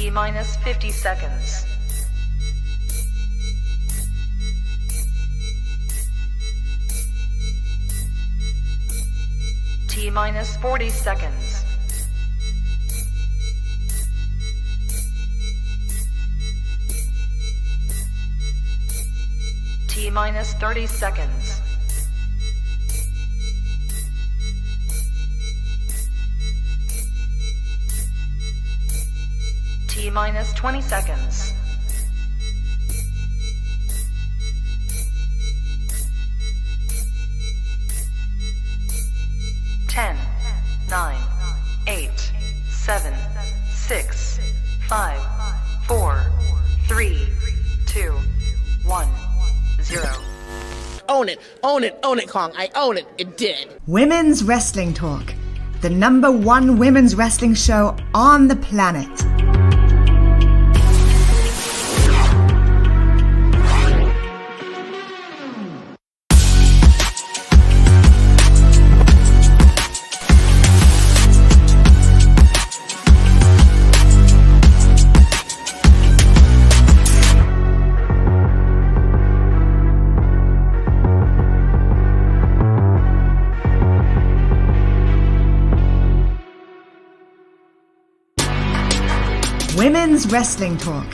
T minus 50 seconds. T minus 40 seconds. T minus 30 seconds. T minus 20 seconds. Ten, 9, 8, 7, 6, 5, 4, 3, 2, 1, 0. Own it, own it, own it, Kong. I own it. It did. Women's Wrestling Talk, the #1 women's wrestling show on the planet. Women's Wrestling Talk,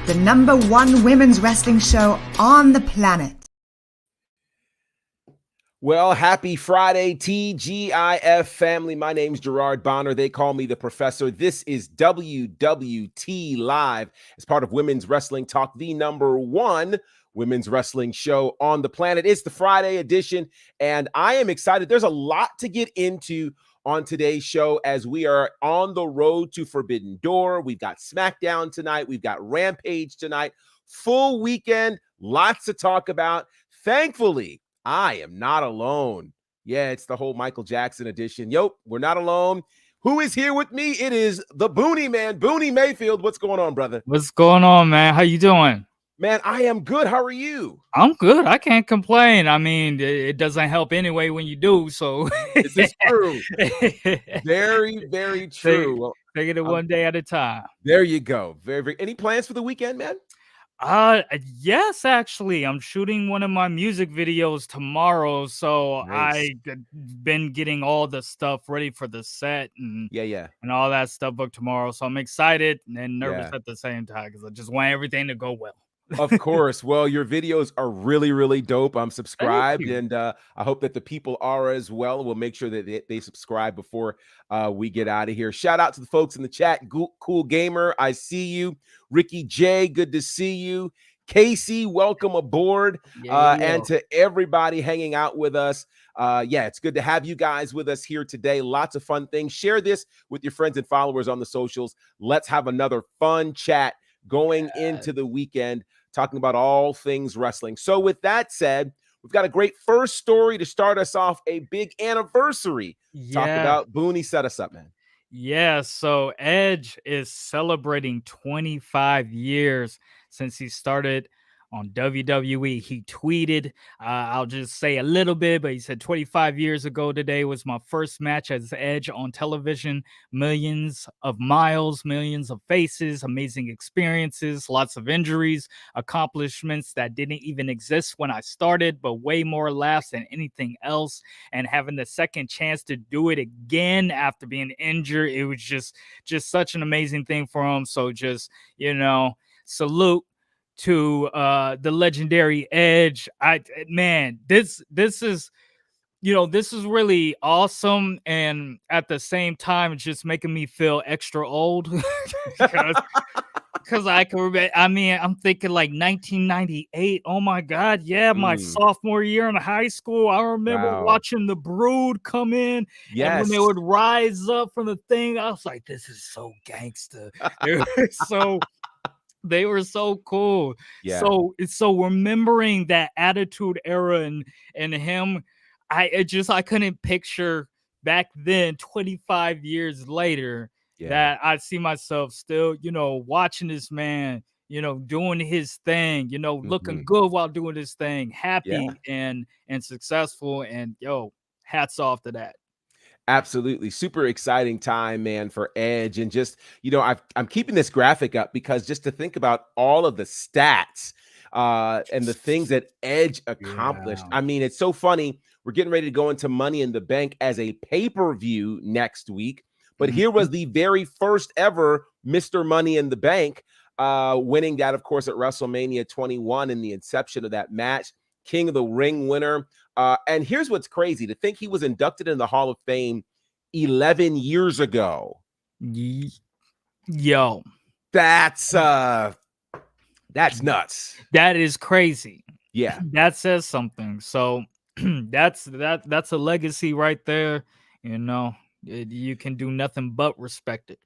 the #1 women's wrestling show on the planet. Well, happy Friday, TGIF family. My name's Gerard Bonner. They call me the professor. This is WWT Live as part of Women's Wrestling Talk, the #1 women's wrestling show on the planet. It's the Friday edition, and I am excited. There's a lot to get into on today's show as we are on the road to Forbidden Door. We've got SmackDown tonight. We've got Rampage tonight. Full weekend, lots to talk about. Thankfully, I am not alone. Yeah, it's the whole Michael Jackson edition. Yo, we're not alone. Who is here with me? It is the Booney Man, Booney Mayfield. What's going on, brother? What's going on, man? How you doing? Man, I am good. How are you? I'm good. I can't complain. I mean, it doesn't help anyway when you do. So this is true. Very, very true. Take it one day at a time. There you go. Very, very. Any plans for the weekend, man? Yes, actually, I'm shooting one of my music videos tomorrow. So Nice. I've been getting all the stuff ready for the set and all that stuff booked tomorrow. So I'm excited and nervous at the same time because I just want everything to go well. Of course. Well, your videos are really, really dope. I'm subscribed, and I hope that the people are as well. We'll make sure that they subscribe before we get out of here. Shout out to the folks in the chat. Cool Gamer, I see you. Ricky J, good to see you. Casey, welcome aboard. And to everybody hanging out with us. It's good to have you guys with us here today. Lots of fun things. Share this with your friends and followers on the socials. Let's have another fun chat going into the weekend, talking about all things wrestling. So with that said, we've got a great first story to start us off, a big anniversary. Talk about Booney. Set us up, man. Yeah, so Edge is celebrating 25 years since he started on WWE. He tweeted, I'll just say a little bit, but he said 25 years ago today was my first match as Edge on television. Millions of miles, millions of faces, amazing experiences, lots of injuries, accomplishments that didn't even exist when I started, but way more laughs than anything else. And having the second chance to do it again after being injured, it was just such an amazing thing for him. So just, salute to the legendary Edge. This is really awesome, and at the same time it's just making me feel extra old because I can remember. I mean, I'm thinking like 1998. Oh my god, my sophomore year in high school. I remember watching the Brood come in, and when they would rise up from the thing, I was like, this is so gangster. They were so cool. Yeah. So remembering that Attitude Era and him, I couldn't picture back then, 25 years later, that I see myself still, watching this man, doing his thing, looking good while doing his thing, happy and successful. And hats off to that. Absolutely. Super exciting time, man, for Edge. And just, I'm keeping this graphic up because just to think about all of the stats and the things that Edge accomplished. Yeah. I mean, it's so funny. We're getting ready to go into Money in the Bank as a pay-per-view next week. But here was the very first ever Mr. Money in the Bank, winning that, of course, at WrestleMania 21 in the inception of that match. King of the Ring winner. And here's what's crazy, to think he was inducted in the Hall of Fame 11 years ago. Yo, that's nuts. That is crazy. Yeah, that says something. So that's a legacy right there. You can do nothing but respect it.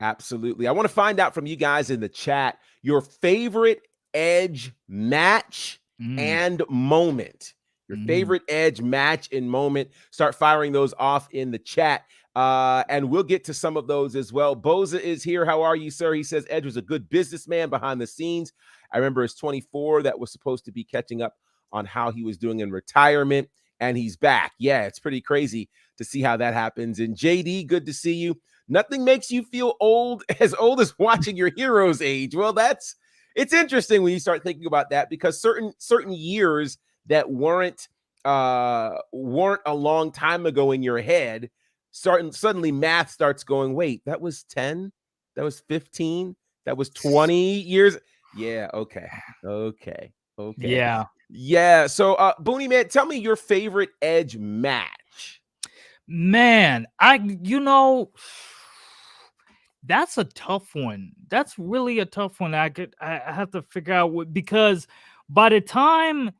Absolutely. I want to find out from you guys in the chat your favorite Edge match and moment. Your favorite Edge match and moment. Start firing those off in the chat. And we'll get to some of those as well. Boza is here. How are you, sir? He says Edge was a good businessman behind the scenes. I remember his 24 that was supposed to be catching up on how he was doing in retirement, and he's back. Yeah, it's pretty crazy to see how that happens. And JD, good to see you. Nothing makes you feel old as watching your heroes age. Well, it's interesting when you start thinking about that, because certain years that weren't a long time ago in your head, suddenly math starts going, wait, that was 10, that was 15, that was 20 years. Yeah, okay. Yeah. So Booney Man, tell me your favorite Edge match. Man, that's a tough one. That's really a tough one. I have to figure out because by the time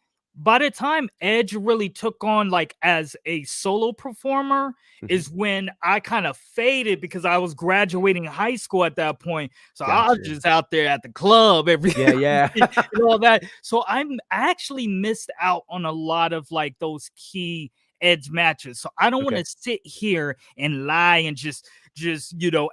Edge really took on like as a solo performer is when I kind of faded, because I was graduating high school at that point. So I was just out there at the club every yeah and all that. So I actually missed out on a lot of like those key Edge matches. So I don't want to sit here and lie and just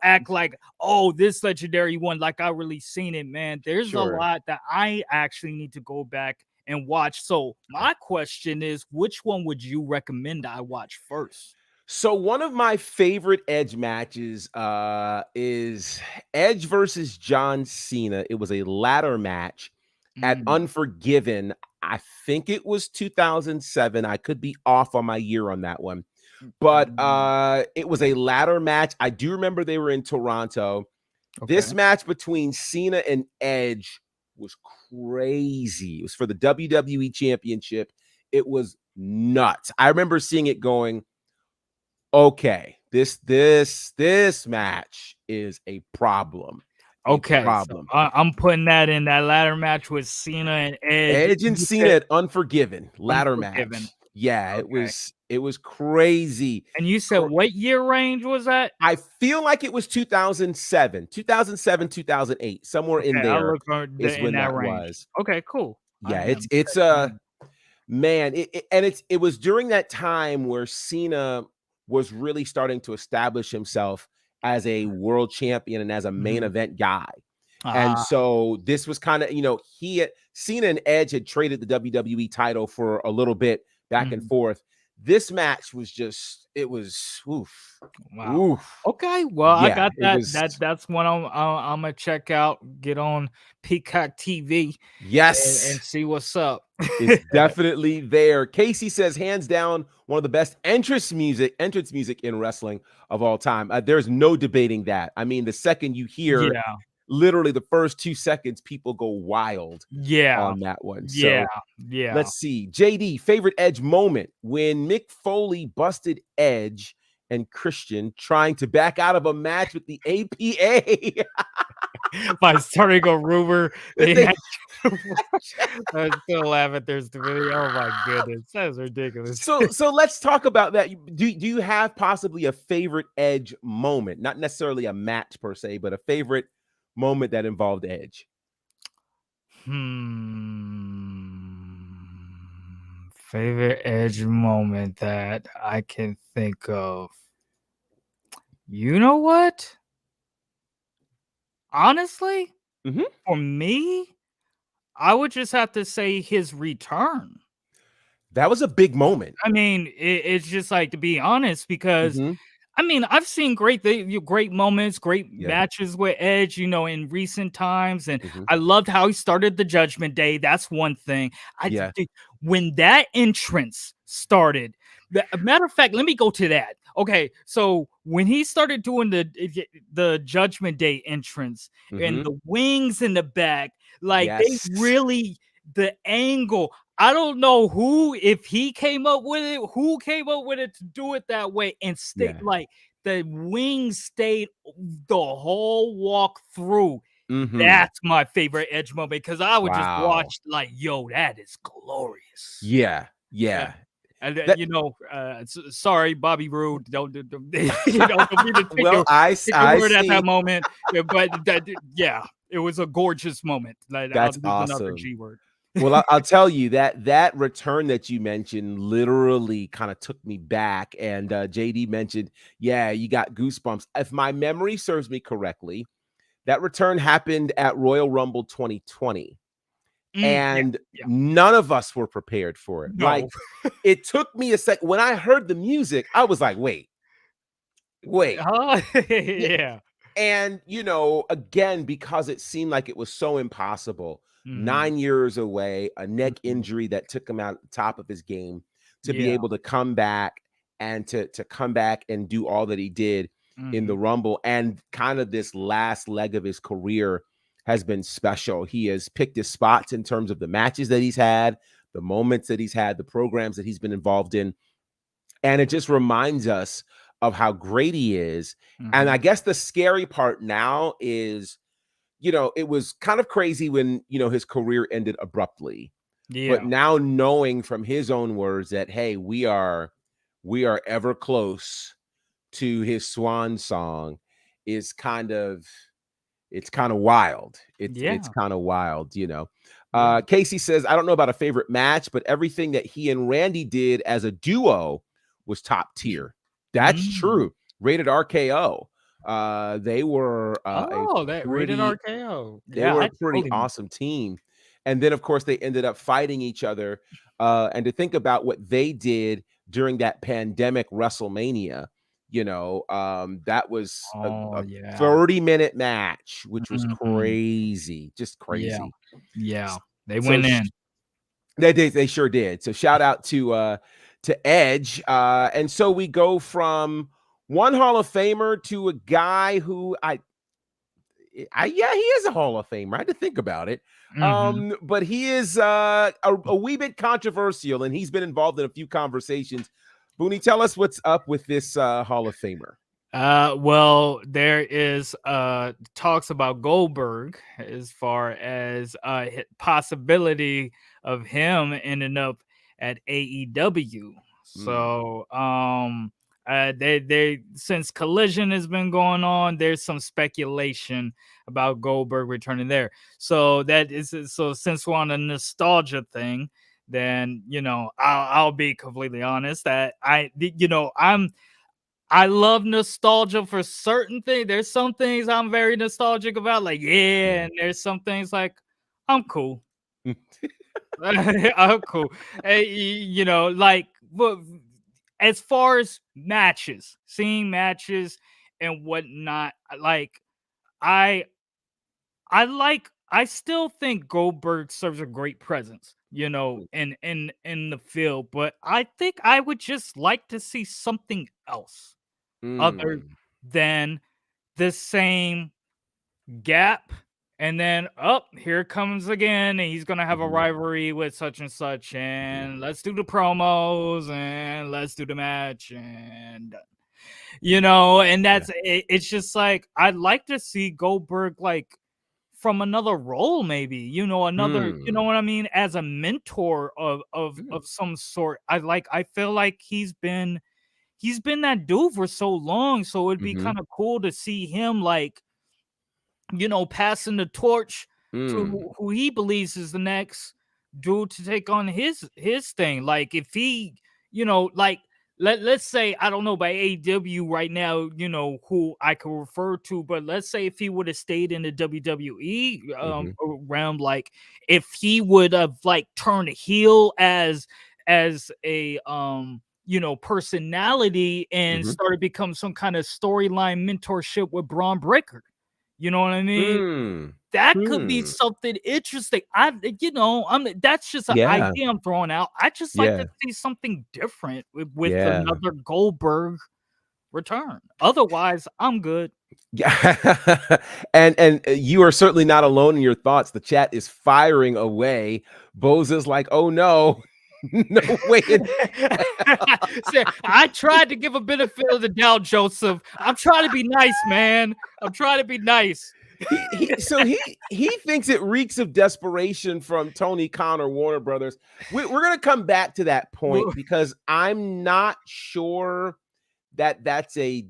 act like, oh, this legendary one, like I really seen it, man. There's a lot that I actually need to go back and watch. So my question is, which one would you recommend I watch first? So one of my favorite Edge matches is Edge versus John Cena. It was a ladder match at Unforgiven. I think it was 2007. I could be off on my year on that one. But it was a ladder match. I do remember they were in Toronto. This match between Cena and Edge was crazy. It was for the WWE Championship. It was nuts. I remember seeing it going, okay, this match is a problem. Okay, so I'm putting that in that ladder match with Cena and Edge. Edge and Cena at Unforgiven ladder match. Yeah, it was crazy. And you said what year range was that? I feel like it was 2007, 2008, somewhere in there is when that was. Okay, cool. Yeah, it's man, it was during that time where Cena was really starting to establish himself as a world champion and as a main event guy. And so this was kind of, Cena and Edge had traded the WWE title for a little bit back and forth. This match was just, it was oof. Wow. Oof. Okay. Well, yeah, I got that. That's one I'm gonna check out, get on Peacock TV. Yes. And see what's up. It's definitely there. Casey says, hands down, one of the best entrance music in wrestling of all time. There's no debating that. I mean, the second you hear literally the first 2 seconds, people go wild on that one. So, let's see. JD, favorite Edge moment when Mick Foley busted Edge and Christian trying to back out of a match with the APA. By starting a rumor. I'm still laughing. There's the video. Oh my goodness. That's ridiculous. So let's talk about that. Do you have possibly a favorite Edge moment? Not necessarily a match per se, but a favorite moment that involved Edge? Favorite Edge moment that I can think of. You know what? Honestly, for me, I would just have to say his return. That was a big moment. I mean, it's just like, to be honest, because I mean, I've seen great moments, great Yeah. matches with Edge, in recent times, and Mhm. I loved how he started the Judgment Day. That's one thing. Yeah. When that entrance started, matter of fact, let me go to that. Okay, so when he started doing the Judgment Day entrance and Mhm. the wings in the back, like they Yes. really the angle. I don't know if he came up with it, who came up with it to do it that way and stay Yeah. like the wings stayed the whole walk through. Mhm. That's my favorite Edge moment because I would just Wow. watch like, yo, that is glorious. Yeah. Yeah. Yeah. And That sorry, Bobby Roode. Don't don't mean to well, take your I word at see. that moment. But yeah, it was a gorgeous moment. Like, I'll That's use another awesome. G word. Well, I'll tell you that return that you mentioned literally kind of took me back. And JD mentioned, yeah, you got goosebumps. If my memory serves me correctly, that return happened at Royal Rumble 2020, Yeah, and yeah. none of us were prepared for it. No. Like, it took me a sec. When I heard the music, I was like, wait. Yeah. And, again, because it seemed like it was so impossible, Mhm, 9 years away, a neck mhm. injury that took him out at the top of his game, to be Yeah. able to come back and to come back and do all that he did in the Mhm. Rumble, and kind of this last leg of his career has been special. He has picked his spots in terms of the matches that he's had, the moments that he's had, the programs that he's been involved in, and it just reminds us of how great he is. And I Mhm. guess the scary part now is, it was kind of crazy when, his career ended abruptly. But Yeah. now knowing from his own words that, hey, we are ever close to his swan song is it's kind of wild. It's Yeah. kind of wild. Yeah. Casey says, I don't know about a favorite match, but everything that he and Randy did as a duo was top tier. That's Mm. true. Rated RKO. They were a Oh, that rated pretty RKO. they Yeah, were I a pretty totally missed awesome team. And then, of course, they ended up fighting each other. And to think about what they did during that pandemic WrestleMania, that was a, Oh, a yeah. 30-minute match, which was Mhm. crazy, just Yeah. crazy. Yeah. They So went in. they sure did. So shout out to Edge. And so we go from one Hall of Famer to a guy who yeah, he is a Hall of Famer. I had to think about it. Mhm. But he is a wee bit controversial, and he's been involved in a few conversations. Booney, tell us what's up with this Hall of Famer. Well, there is talks about Goldberg as far as possibility of him ending up at AEW. Mm, So, they since Collision has been going on, there's some speculation about Goldberg returning there. So since we're on a nostalgia thing, then I'll be completely honest that I love nostalgia for certain things. There's some things I'm very nostalgic about, like, yeah, mm. and there's some things like I'm cool. I'm cool. Hey, like, but as far as matches, seeing matches and whatnot, I I still think Goldberg serves a great presence, in the field, but I think I would just like to see something else other Mm. than the same gap. And then, oh, here it comes again. And he's going to have a Mhm, rivalry with such and such. mhm, And let's do the promos and let's do the match. And, and yeah. it's just like, I'd like to see Goldberg like from another role, maybe, another, you know Mm, what I mean? As a mentor mm, of some sort. I feel like he's been that dude for so long, so it'd be mhm, kind of cool to see him like, passing the torch to mm, who he believes is the next dude to take on his thing. Like if he, like let's say I don't know by AEW right now, who I could refer to, but let's say if he would have stayed in the WWE mhm, realm, like if he would have like turned heel as a personality and Mhm. started become some kind of storyline mentorship with Braun Breaker. You know what I mean? Mm. That could be Hmm. something interesting. That's just an Yeah. idea I'm throwing out. I just like to Yeah. see something different with Yeah. another Goldberg return. Otherwise, I'm good. Yeah. And you are certainly not alone in your thoughts. The chat is firing away. Boza's like, "Oh no." No way in See, I tried to give a benefit of the doubt, Joseph. I'm trying to be nice, man. I'm trying to be nice. he thinks it reeks of desperation from Tony Khan or Warner Brothers. We're gonna come back to that point Well, because I'm not sure that that's a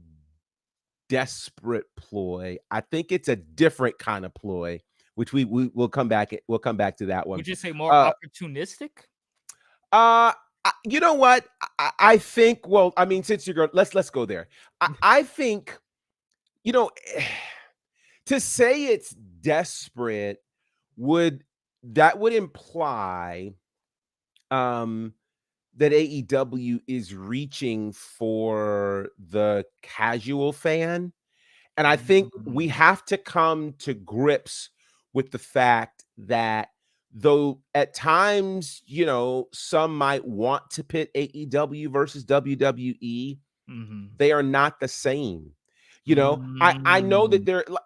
desperate ploy. I think it's a different kind of ploy, which we'll come back. We'll come back to that one. would you say more Uh, opportunistic? you know what? I think. Well, I mean, since you're going, let's go there. I think you know to say it's desperate would imply that AEW is reaching for the casual fan. And I think we Mm. have to come to grips with the fact that though at times, some might want to pit AEW versus WWE, Mhm. they are not the same. I know that Mm.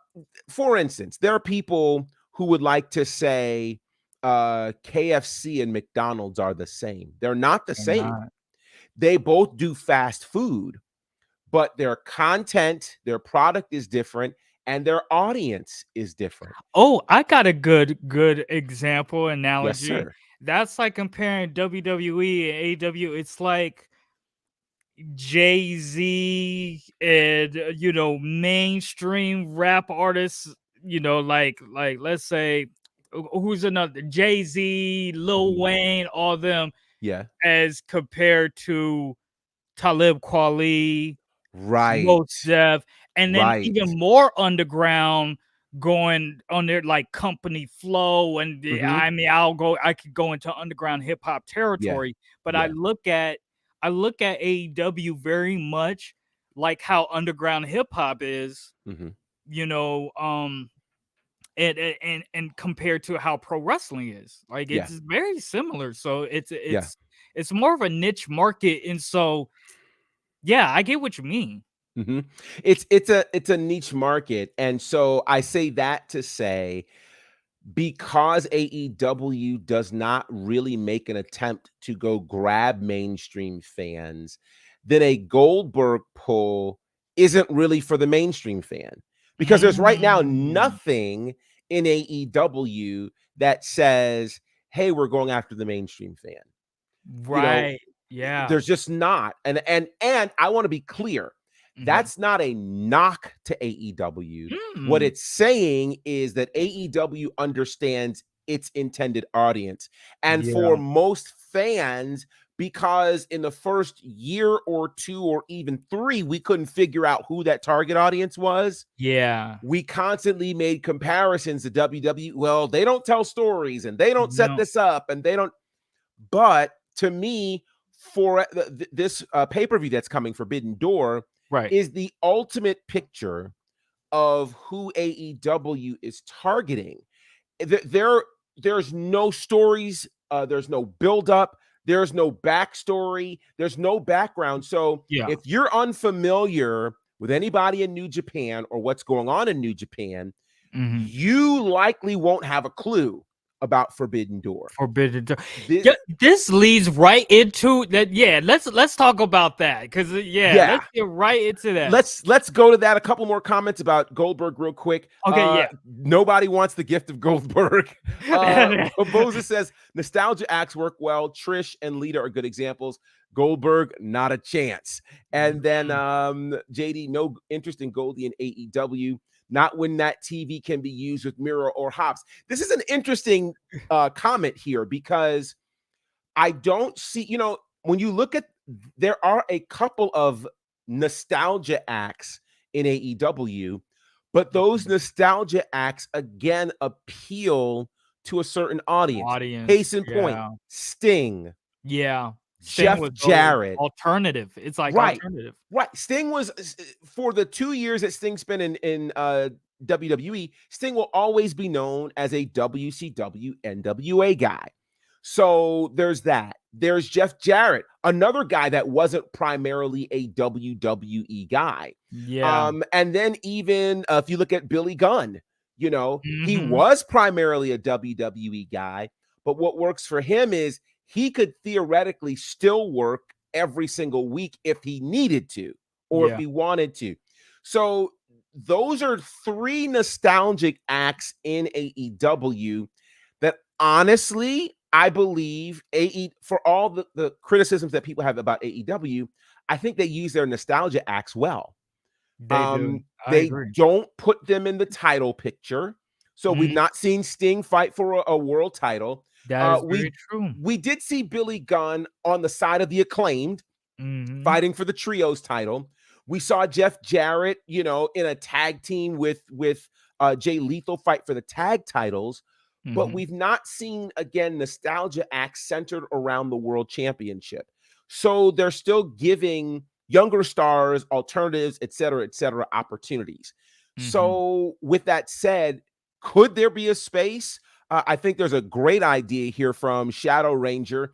for instance, there are people who would like to say KFC and McDonald's are the same. They're not the They're same. not. They both do fast food, but their content, their product is different, and their audience is different. Oh, I got a good example Yes, analogy. sir. That's like comparing WWE and AEW. It's like Jay-Z and mainstream rap artists, like let's say who's another Jay-Z, Lil Mhm. Wayne, all them Yeah. as compared to Talib Kweli, Right. Mos Def, and then Right. even more underground going on their like company flow. And Mhm. I mean, I could go into underground hip hop Yeah. territory, but I Yeah. look at AEW very much like how underground hip hop is, Mhm. you know, um, and compared to how pro wrestling is. Like Yeah. it's very similar. So Yeah. it's more of a niche market. And so yeah, I get what you mean. Mhm. It's a niche market, and so I say that to say because AEW does not really make an attempt to go grab mainstream fans, then a Goldberg pull isn't really for the mainstream fan. Because there's right now Mm. nothing in AEW that says, "Hey, we're going after the mainstream fan." You know, Right. Yeah. there's just not. And I want to be clear. Mhm. That's not a knock to AEW. What Mm. it's saying is that AEW understands its intended audience. And for Yeah. most fans, because in the first year or two or even three, we couldn't figure out who that target audience was. Yeah. We constantly made comparisons to WWE. Well, they don't tell stories and they don't set No. this up and they don't. But to me, for this pay-per-view that's coming, Forbidden Door, Right. is the ultimate picture of who AEW is targeting. There's no stories, there's no build-up, there's no backstory, there's no background. So Yeah. if you're unfamiliar with anybody in New Japan or what's going on in New Japan, Mhm. you likely won't have a clue about Forbidden Door. Forbidden Door. This, Yeah, this leads right into that. Yeah, let's talk about that because yeah, yeah, let's get right into that. let's go to that. A couple more comments about Goldberg real quick. Okay, yeah. Nobody wants the gift of Goldberg. Boza says nostalgia acts work well. Trish and Lita are good examples. Goldberg, not a chance. And then JD, no interest in Goldie and AEW. Not when that TV can be used with Miro or Hobbs. This is an interesting comment here because I don't see, when you look at, there are a couple of nostalgia acts in AEW, but those nostalgia acts again appeal to a certain audience. Audience. Case in point, Yeah. Sting, Yeah. Sting Jeff was Jarrett. alternative. It's like Right. alternative. Right. Sting was, for the 2 years that Sting spent in WWE, Sting will always be known as a WCW NWA guy. So there's that. There's Jeff Jarrett, another guy that wasn't primarily a WWE guy. Yeah. And then even if you look at Billy Gunn, he Mhm. was primarily a WWE guy, but what works for him is he could theoretically still work every single week if he needed to, or if Yeah. he wanted to. So those are 3 nostalgic acts in AEW that honestly, I believe for all the criticisms that people have about AEW, I think they use their nostalgia acts well. They do. I They agree. don't put them in the title picture. So we've Mhm. not seen Sting fight for a world title. That is very We true. we did see Billy Gunn on the side of the Acclaimed Mhm. fighting for the trios title. We saw Jeff Jarrett, in a tag team with Jay Lethal fight for the tag titles, but Mhm. we've not seen again nostalgia acts centered around the world championship. So they're still giving younger stars, alternatives, et cetera, opportunities. Mhm. So with that said, could there be a space? I think there's a great idea here from Shadow Ranger,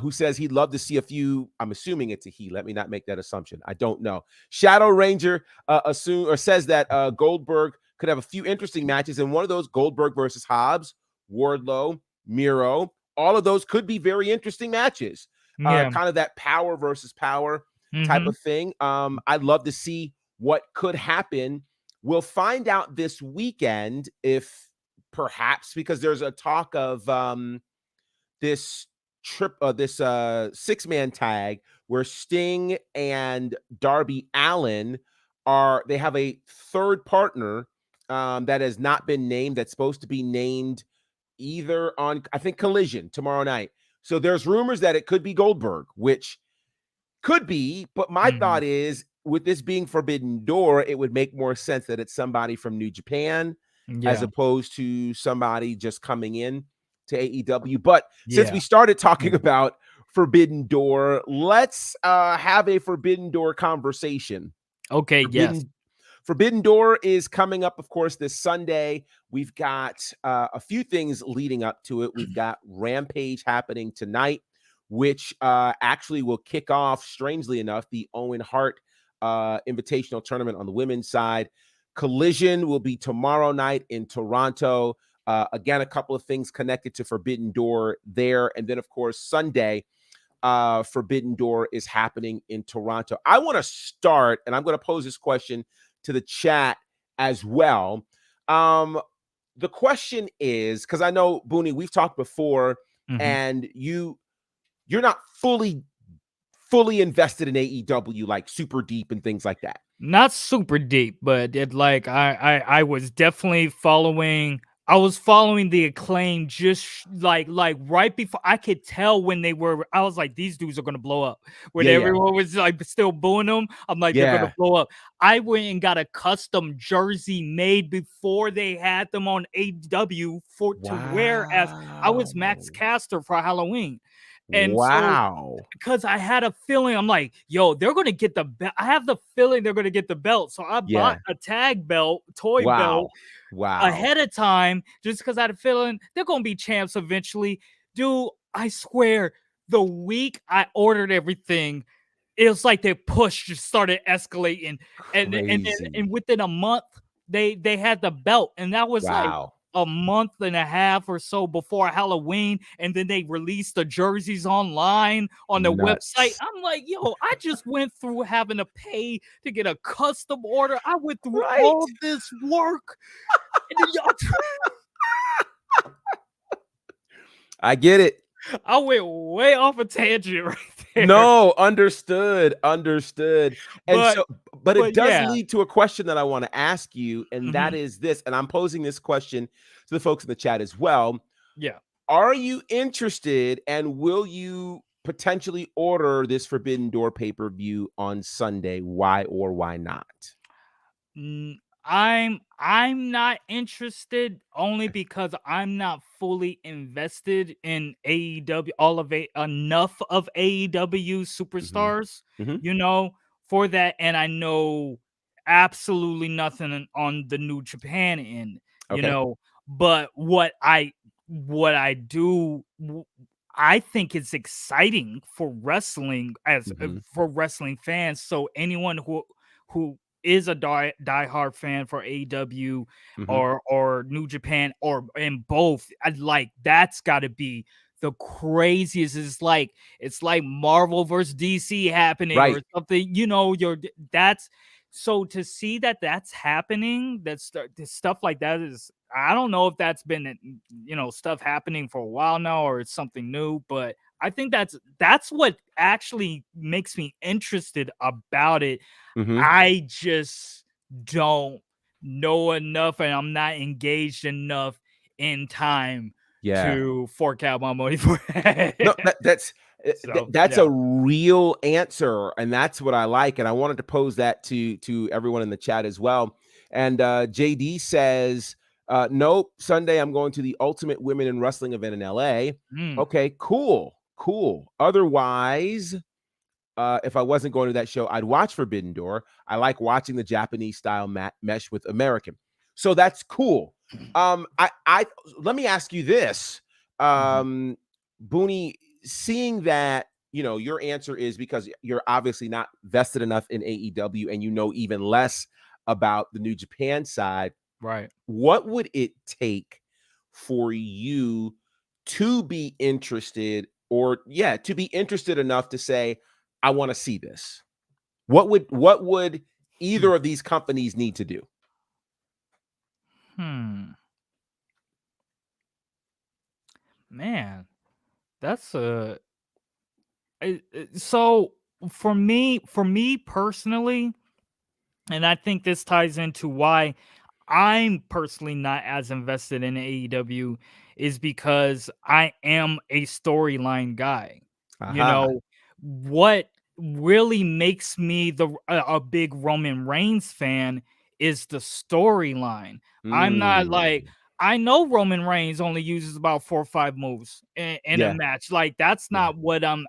who says he'd love to see a few. I'm assuming it's a he. Let me not make that assumption. I don't know. Shadow Ranger says that Goldberg could have a few interesting matches, and one of those, Goldberg versus Hobbs, Wardlow, Miro, all of those could be very interesting matches. Yeah. Kind of that power versus power type Mhm. of thing. I'd love to see what could happen. We'll find out this weekend if perhaps, because there's a talk of this 6-man tag where Sting and Darby Allin they have a third partner that has not been named, that's supposed to be named either on, I think, Collision tomorrow night. So there's rumors that it could be Goldberg, which could be, but my Mhm. thought is, with this being Forbidden Door, it would make more sense that it's somebody from New Japan as Yeah. opposed to somebody just coming in to AEW. But since Yeah. we started talking about Forbidden Door, let's have a Forbidden Door conversation. Okay, yes. Forbidden Door is coming up, of course, this Sunday. We've got a few things leading up to it. We've got Rampage happening tonight, which actually will kick off, strangely enough, the Owen Hart Invitational Tournament on the women's side. Collision will be tomorrow night in Toronto. Again, a couple of things connected to Forbidden Door there. And then, of course, Sunday, Forbidden Door is happening in Toronto. I want to start, and I'm going to pose this question to the chat as well. The question is, because I know, Booney, we've talked before, Mhm. and you're not fully invested in AEW, like super deep and things like that. Not super deep, but it like I was definitely following. I was following the Acclaim just like right before I could tell when they were. I was like, these dudes are gonna blow up. When Yeah. everyone was like still booing them, I'm like, they're Yeah. gonna blow up. I went and got a custom jersey made before they had them on AEW to wear as I was Max Caster for Halloween. And so, Wow. because I had a feeling, I'm like, yo, they're gonna get the belt. I have the feeling they're gonna get the belt. So I Yeah. bought a tag belt, toy belt Wow. ahead of time, just because I had a feeling they're gonna be champs eventually. Dude, I swear, the week I ordered everything, it was like their push just started escalating. Crazy. And within a month, they had the belt, and that was like Wow. a month and a half or so before Halloween, and then they released the jerseys online on the Nuts. website. I'm like, yo, I just went through having to pay to get a custom order. I went through Right. all this work. And then I get it. I went way off a tangent right there. No, understood. And but it does yeah. lead to a question that I want to ask you, and that is this, and I'm posing this question to the folks in the chat as well. Yeah. Are you interested, and will you potentially order this Forbidden Door pay-per-view on Sunday? Why or why not? I'm not interested only because I'm not fully invested in AEW, enough of AEW Mhm. superstars, Mhm. you know, for that. And I know absolutely nothing on the New Japan end, you Okay. know. But what I do I think it's exciting for wrestling Mhm. for wrestling fans. So anyone who is a diehard fan for AEW Mhm. or New Japan or in both, like that's got to be the craziest. It's like Marvel versus DC happening or Right. something. You know, that's so to see that that's happening. Stuff like that is. I don't know if that's been stuff happening for a while now or it's something new, but I think that's what actually makes me interested about it. Mhm. I just don't know enough and I'm not engaged enough in time Yeah. to fork out my money for No, it. So, that's yeah. a real answer, and that's what I like. And I wanted to pose that to everyone in the chat as well. And JD says, "Nope, Sunday I'm going to the Ultimate Women in Wrestling event in LA." Mm, Okay, cool, cool. Otherwise, if I wasn't going to that show, I'd watch Forbidden Door. I like watching the Japanese style mesh with American, so that's cool. I let me ask you this, mhm. Booney, seeing that your answer is because you're obviously not vested enough in AEW and you know even less about the New Japan side. Right. What would it take for you to be interested, or yeah, to be interested enough to say, I want to see this? What would Hmm. either of these companies need to do? Hmm. Man, that's a so for me personally, and I think this ties into why I'm personally not as invested in AEW is because I am a storyline guy. You Aha. know, what really makes me a big Roman Reigns fan is the storyline. I'm not like Mm. I know Roman Reigns only uses about 4 or 5 moves in a Yeah, match. Like that's yeah. not what I'm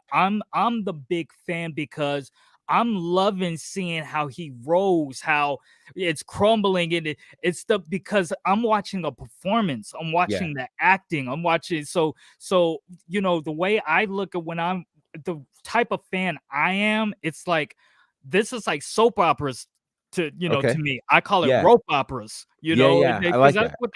the big fan because I'm loving seeing how he rolls, how it's crumbling and it's because I'm watching a performance. I'm Yeah. watching the acting. I'm watching the way I look at when I'm the type of fan I am, it's like this is like soap operas to Okay. me. I call it Yeah. rope operas, Yeah, yeah. I because like that's that. what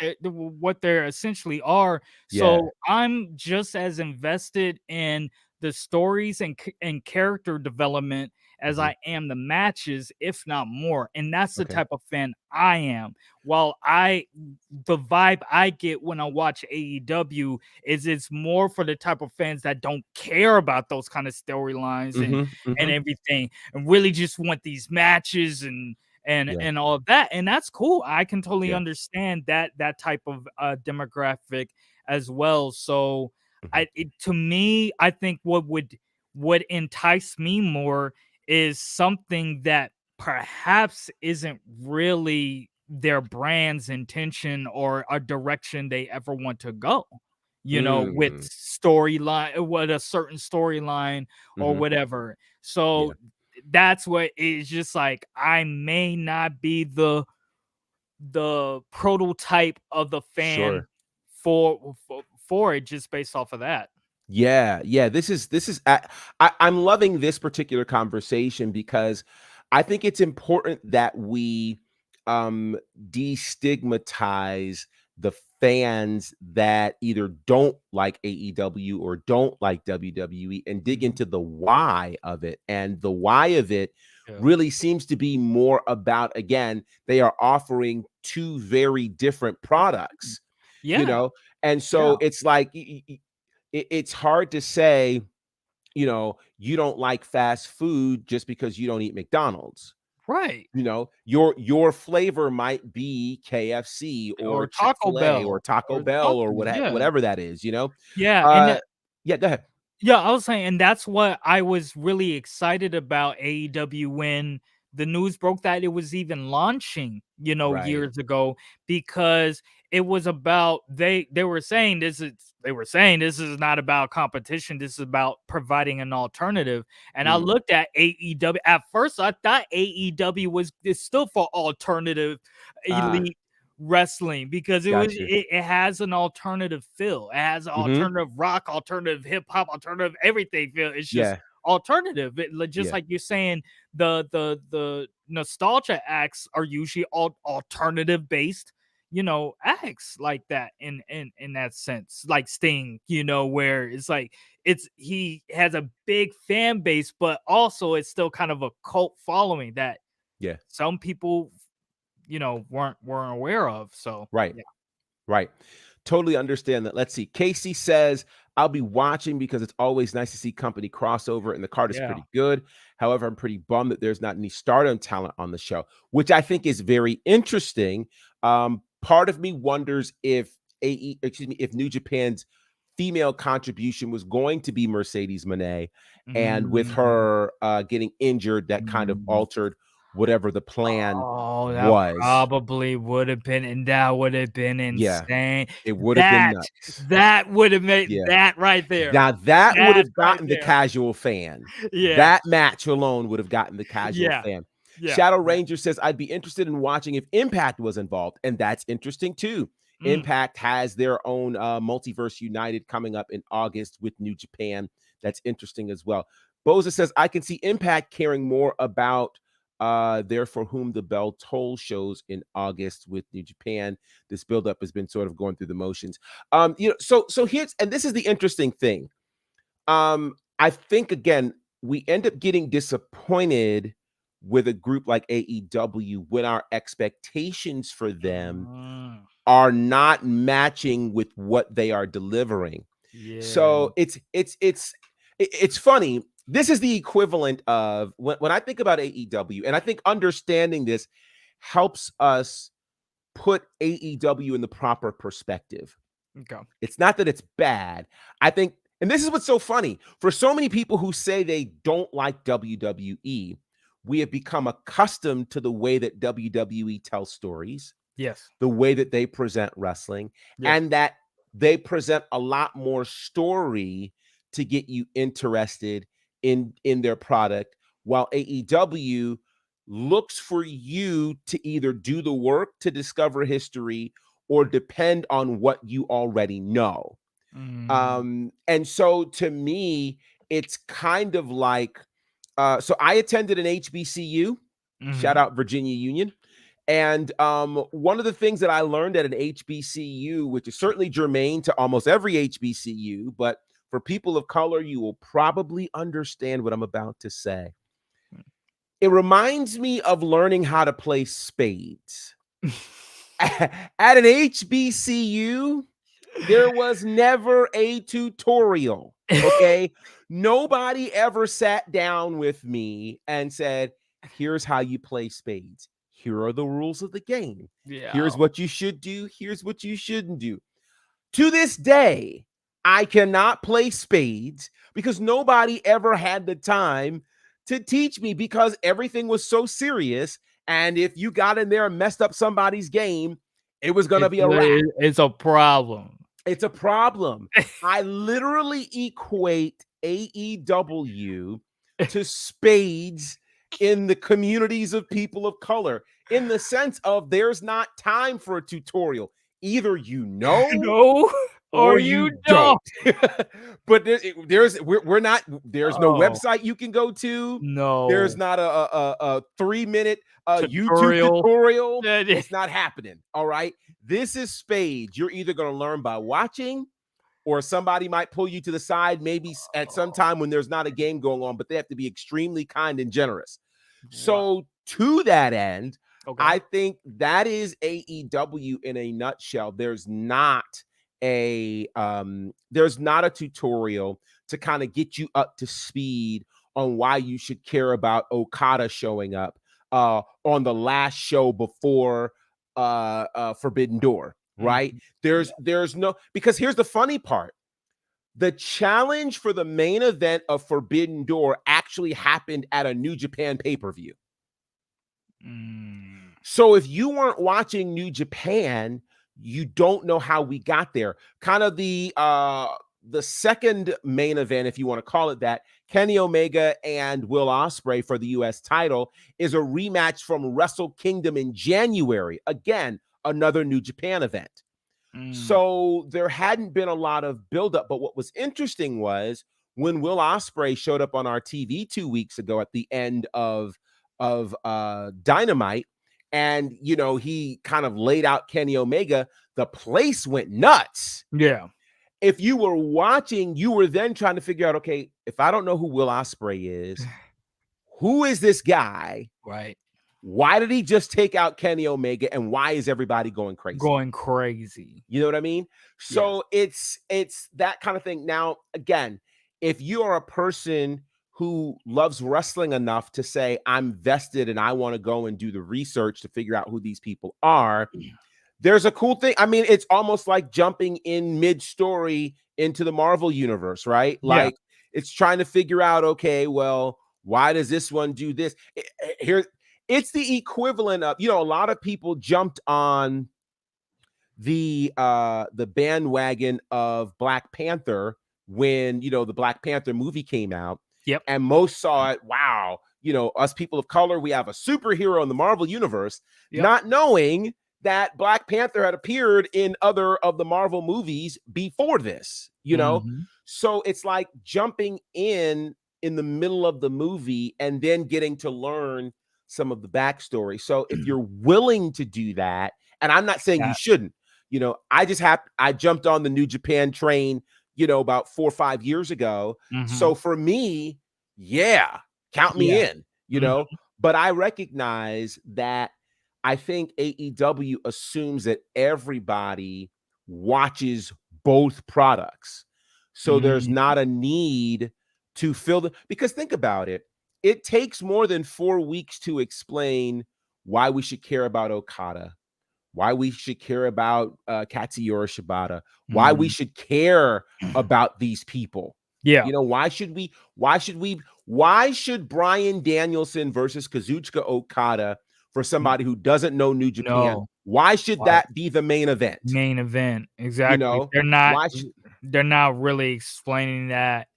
they're essentially are. Yeah. So I'm just as invested in the stories and character development as Mhm. I am the matches, if not more. And that's the Okay. type of fan I am. While the vibe I get when I watch AEW is it's more for the type of fans that don't care about those kind of storylines Mhm, and mhm. everything, and really just want these matches and Yeah, and all of that. And that's cool. I can totally yeah. understand that type of demographic as well. So Mhm. to me, I think what entice me more is something that perhaps isn't really their brand's intention or a direction they ever want to go, with Mm. storyline, what a certain storyline or Mhm. whatever. Yeah. So that's what is just like I may not be the prototype of the fan Sure. for it just based off of that. Yeah, yeah. This is I'm loving this particular conversation because I think it's important that we destigmatize the fans that either don't like AEW or don't like WWE and dig Mhm. into the why of it. And the why of it Yeah. really seems to be more about, again, they are offering two very different products, you Yeah. know? And Yeah. so it's like it's hard to say, you don't like fast food just because you don't eat McDonald's. Right. Your flavor might be KFC or Or Taco Chick-fil-A or Bell Taco or Bell or something. Yeah. whatever that is. Yeah. Uh, yeah, go ahead. Yeah, I was saying, and that's what I was really excited about AEW when the news broke that it was even launching, Right. years ago, because it was about they were saying this is not about competition. This is about providing an alternative. And I looked at AEW. At first, I thought AEW is still for alternative elite wrestling, because Gotcha. it has an alternative feel. It has alternative rock, alternative hip hop, alternative everything feel. It's just Yeah. alternative. Just Yeah. like you're saying, the nostalgia acts are usually alternative based, acts like that, in that sense, like Sting, where it's like he has a big fan base, but also it's still kind of a cult following that Yeah. some people weren't aware of. So Right. yeah. Right. Totally understand that. Let's see. Casey says, I'll be watching because it's always nice to see company crossover and the card is Yeah. pretty good. However, I'm pretty bummed that there's not any Stardom talent on the show, which I think is very interesting. Part of me wonders if if New Japan's female contribution was going to be Mercedes Moné, and with her getting injured, that kind of altered whatever the plan That was. probably would have been, and that would have been insane. It would have been nuts. That would have made Yeah. that right there. Now that would have That right gotten the there. casual fan. Yeah. That match alone would have gotten the casual Yeah. fan. Yeah. Shadow Ranger says, I'd be interested in watching if Impact was involved. And that's interesting too. Impact has their own Multiverse United coming up in August with New Japan. That's interesting as well. Boza says, I can see Impact caring more about their For Whom the Bell Tolls shows in August with New Japan. This buildup has been sort of going through the motions. So here's, and this is the interesting thing. I think, again, we end up getting disappointed with a group like AEW when our expectations for them are not matching with what they are delivering. Yeah. So it's funny. This is the equivalent of when I think about AEW, and I think understanding this helps us put AEW in the proper perspective. Okay. It's not that it's bad. I think, and this is what's so funny, for so many people who say they don't like WWE, we have become accustomed to the way that WWE tells stories. Yes. The way that they present wrestling, Yes. and that they present a lot more story to get you interested in their product, while AEW looks for you to either do the work to discover history or depend on what you already know. And so to me, it's kind of like, so I attended an HBCU, shout out Virginia Union. And one of the things that I learned at an HBCU, which is certainly germane to almost every HBCU, but for people of color, you will probably understand what I'm about to say. It reminds me of learning how to play spades. At an HBCU, there was never a tutorial, okay? Nobody ever sat down with me and said, here's how you play spades. Here are the rules of the game. Yeah. Here's what you should do. Here's what you shouldn't do. To this day, I cannot play spades because nobody ever had the time to teach me, because everything was so serious. And if you got in there and messed up somebody's game, it was going to be a wrap. It's a problem. It's a problem. I literally equate AEW to spades in the communities of people of color, in the sense of there's not time for a tutorial. Either you know, No, or you don't. But we're not, there's no website you can go to. No, There's not a 3-minute YouTube tutorial. It's not happening. All right. This is spades. You're either going to learn by watching, or somebody might pull you to the side, maybe at some time when there's not a game going on, but they have to be extremely kind and generous. So to that end, I think that is AEW in a nutshell. There's not a tutorial to kind of get you up to speed on why you should care about Okada showing up on the last show before Forbidden Door, right? There's no, because here's the funny part. The challenge for the main event of Forbidden Door actually happened at a New Japan pay-per-view. So if you weren't watching New Japan, you don't know how we got there. Kind of the second main event, if you want to call it that, Kenny Omega and Will Ospreay for the US title, is a rematch from Wrestle Kingdom in January. Again, another New Japan event. So there hadn't been a lot of buildup. But what was interesting was when Will Ospreay showed up on our TV 2 weeks ago at the end of Dynamite, and he kind of laid out Kenny Omega, the place went nuts. Yeah. If you were watching, you were then trying to figure out, okay, if I don't know who Will Ospreay is, who is this guy? Right. Why did he just take out Kenny Omega, and why is everybody going crazy? You know what I mean? So it's that kind of thing. Now, again, if you are a person who loves wrestling enough to say, I'm vested and I want to go and do the research to figure out who these people are, there's a cool thing. I mean, it's almost like jumping in mid-story into the Marvel universe, right? Like it's trying to figure out, okay, well, why does this one do this? It's the equivalent of, a lot of people jumped on the bandwagon of Black Panther when, the Black Panther movie came out. Yep. And most saw it, wow, us people of color, we have a superhero in the Marvel universe, not knowing that Black Panther had appeared in other of the Marvel movies before this, So it's like jumping in the middle of the movie and then getting to learn some of the backstory. So if you're willing to do that, and I'm not saying you shouldn't, I jumped on the New Japan train, about 4 or 5 years ago. So for me, count me in, but I recognize that I think AEW assumes that everybody watches both products. So there's not a need to fill because think about it. It takes more than 4 weeks to explain why we should care about Okada, why we should care about Katsuyori Shibata, why we should care about these people. Yeah. Why should Bryan Danielson versus Kazuchika Okada for somebody who doesn't know New Japan? Why should that be the main event? Main event. Exactly. They're not really explaining that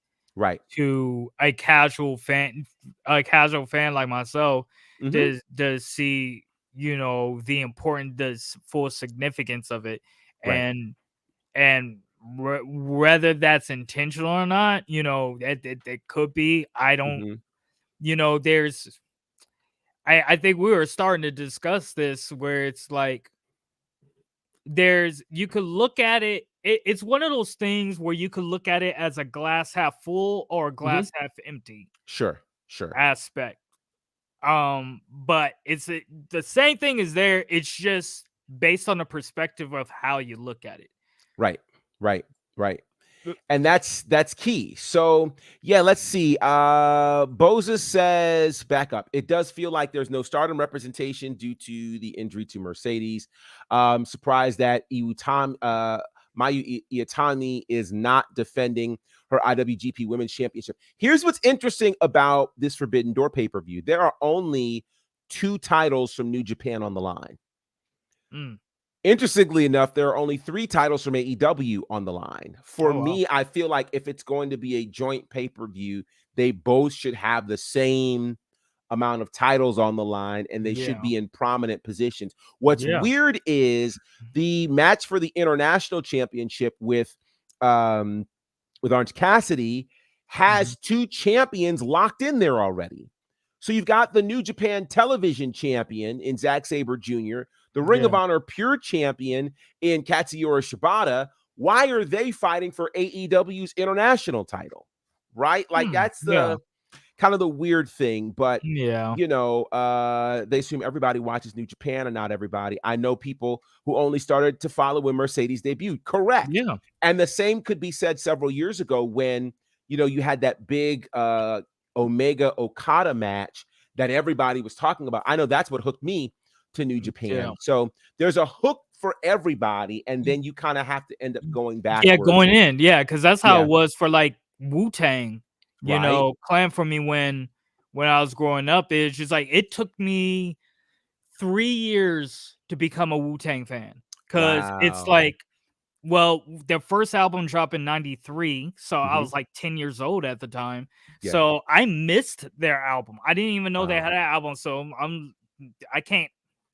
to a casual fan like myself to see, the the full significance of it. And whether that's intentional or not, it could be. I don't, there's, I think we were starting to discuss this where it's like, you could look at it. It's one of those things where you could look at it as a glass half full or a glass half empty. Sure. Aspect. But it's the same thing is there. It's just based on the perspective of how you look at it. Right. And that's key. So let's see. Boza says back up. It does feel like there's no Stardom representation due to the injury to Mercedes. Surprised that Mayu Iwatani is not defending her IWGP Women's Championship. Here's what's interesting about this Forbidden Door pay-per-view. There are only 2 titles from New Japan on the line. Interestingly enough, there are only 3 titles from AEW on the line. For me, I feel like if it's going to be a joint pay-per-view, they both should have the same amount of titles on the line, and they should be in prominent positions. What's weird is the match for the international championship with Orange Cassidy has 2 champions locked in there already. So you've got the New Japan Television champion in Zack Sabre Jr., the Ring of Honor Pure champion in Katsuyori Shibata. Why are they fighting for AEW's international title? Right? Like that's the kind of the weird thing, but they assume everybody watches New Japan and not everybody. I know people who only started to follow when Mercedes debuted. Correct. Yeah. And the same could be said several years ago when, you had that big Omega Okada match that everybody was talking about. I know that's what hooked me to New Japan. Yeah. So there's a hook for everybody, and then you kind of have to end up going back. Yeah, going in. Yeah, because that's how it was for like Wu-Tang. Clan for me when I was growing up. It's just like it took me 3 years to become a Wu-Tang fan because it's Wow. like, well, their first album dropped in '93, so I Mhm. was like 10 years old at the time. Yeah. So I missed their album. I didn't even know they Wow. had an album, so I can't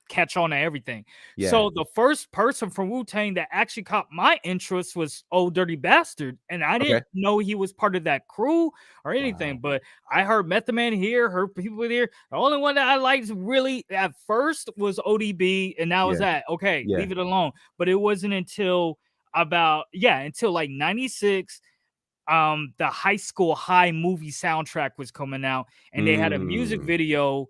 catch on to everything. Yeah. So the first person from Wu-Tang that actually caught my interest was Old Dirty Bastard, and I Okay. didn't know he was part of that crew or anything. Wow. But I heard Method Man here, heard people here. The only one that I liked really at first was ODB, and that was Yeah. that. Okay, Yeah. leave it alone. But it wasn't until until like 96 the High School High movie soundtrack was coming out, and they had a music Mm. video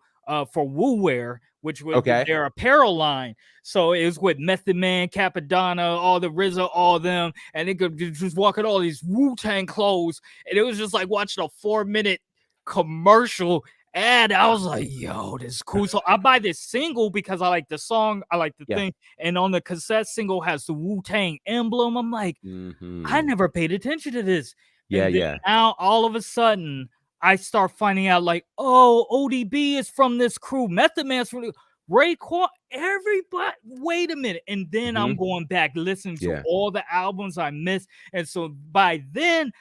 for Wu Wear, which was Okay. their apparel line. So it was with Method Man, Capadonna, all the RZA, all them, and they could just walk in all these Wu-Tang clothes, and it was just like watching a 4-minute commercial ad. I was like, yo, this is cool. So I buy this single because I like the song, I like the Yeah. thing, and on the cassette single has the Wu-Tang emblem. I'm like, I Mhm. never paid attention to this. Yeah, And then yeah. now all of a sudden I start finding out like, oh, ODB is from this crew, Method Man's from Raekwon, everybody. Wait a minute. And then I'm Mhm. going back listening to Yeah. all the albums I missed. And so by then,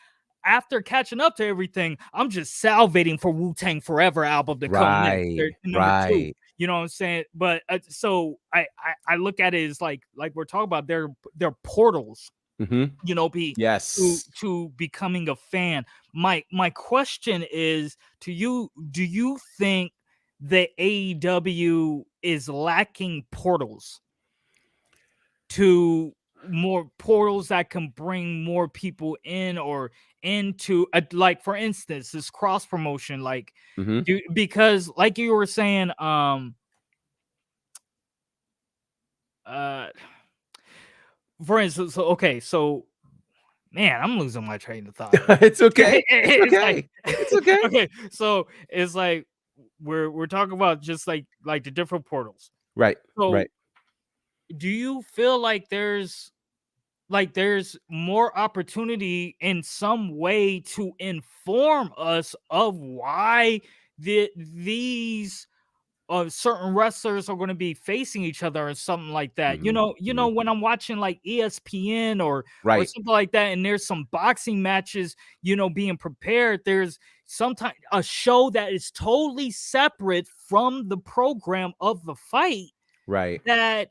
after catching up to everything, I'm just salivating for Wu-Tang Forever album to come next. Right. They're number 2. Right. You know what I'm saying? But so I look at it as like we're talking about they're portals, Mhm. you know, to Yes. becoming a fan. My question is to you: do you think the AEW is lacking portals to more portals that can bring more people in or into like for instance this cross promotion like Mhm. because like you were saying for instance so man, I'm losing my train of thought. It's okay. It's It's like okay. It's okay. okay, so it's like we're talking about just like the different portals. Right. So Right. do you feel like there's more opportunity in some way to inform us of why these certain wrestlers are going to be facing each other or something like that. You Mhm. know, Mhm. when I'm watching like ESPN or Right. something like that, and there's some boxing matches, you know, being prepared. There's sometimes a show that is totally separate from the program of the fight Right. that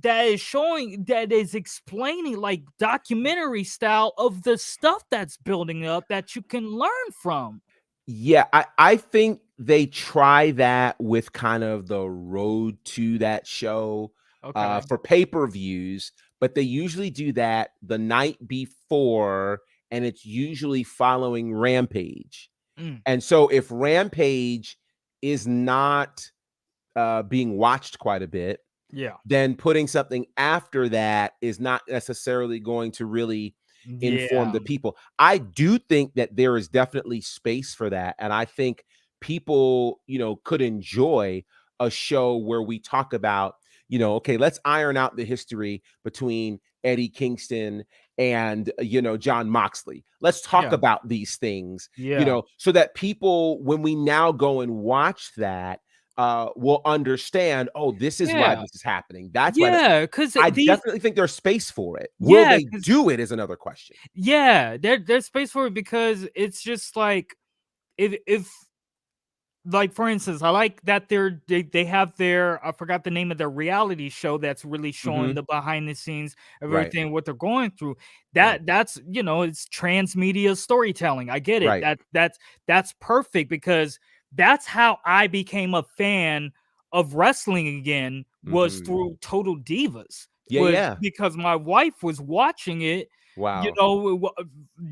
is showing that is explaining like documentary style of the stuff that's building up that you can learn from. Yeah, I think they try that with kind of the road to that show Okay. for pay-per-views, but they usually do that the night before, and it's usually following Rampage. Mm, And so if Rampage is not being watched quite a bit, yeah. then putting something after that is not necessarily going to really inform Yeah. the people. I do think that there is definitely space for that. And I think people, could enjoy a show where we talk about, okay, let's iron out the history between Eddie Kingston and, John Moxley. Let's talk Yeah. about these things, Yeah. so that people, when we now go and watch that, will understand, oh, this is why Yeah. this is happening. That's why Yeah. Because I these definitely think there's space for it. Will yeah, they 'cause do it is another question. yeah, there's space for it because it's just like if like for instance, I like that they have their I forgot the name of their reality show that's really showing Mhm. the behind the scenes of Right. everything what they're going through. Right. That's it's transmedia storytelling. I get it. Right. That's perfect because that's how I became a fan of wrestling again was Mhm. through Total Divas. Yeah, Was yeah. because my wife was watching it Wow.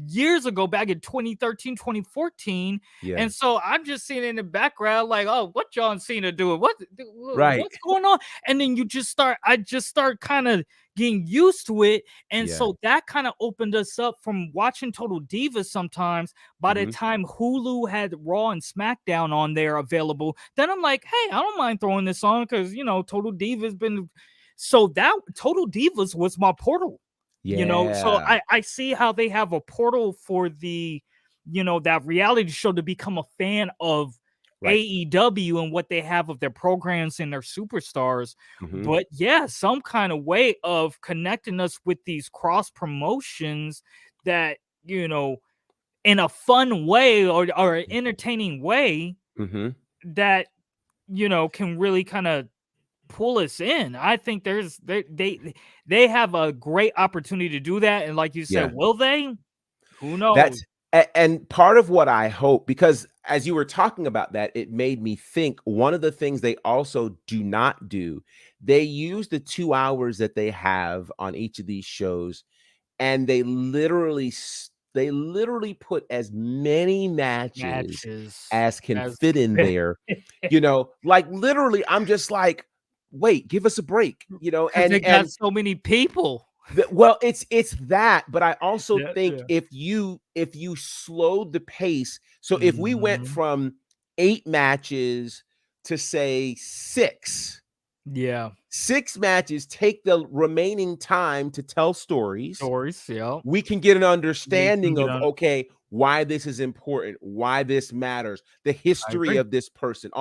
years ago back in 2013 2014, Yeah. and so I'm just seeing in the background like, oh, what John Cena doing, Right. what's going on, and then I just start kind of getting used to it, and Yeah. so that kind of opened us up from watching Total Divas. Sometimes by the Mhm. time Hulu had Raw and SmackDown on there available, then I'm like, hey, I don't mind throwing this on because Total Divas been, so that Total Divas was my portal. So Yeah. I see how they have a portal for the that reality show to become a fan of AEW and what they have of their programs and their superstars. Mhm. But yeah, some kind of way of connecting us with these cross promotions that, you know, in a fun way or an entertaining way Mhm. that, you know, can really kind of pull us in. I think they have a great opportunity to do that. And like you Yeah. said, will they? Who knows? That's and part of what I hope, because as you were talking about that, it made me think one of the things they also do not do, they use the 2 hours that they have on each of these shows, and they literally put as many matches Matches as can as fit in there. You know, like literally, I'm just like, wait, give us a break, you know, because they got so many people. well, it's that, but I also Yeah, think yeah. if you slowed the pace, so if we went Mhm. from 8 matches to say 6, Yeah. 6 matches, take the remaining time to tell stories, Stories, yeah. we can get an We can understanding get of, on. okay, why this is important, why this matters, the I history agree. of this person.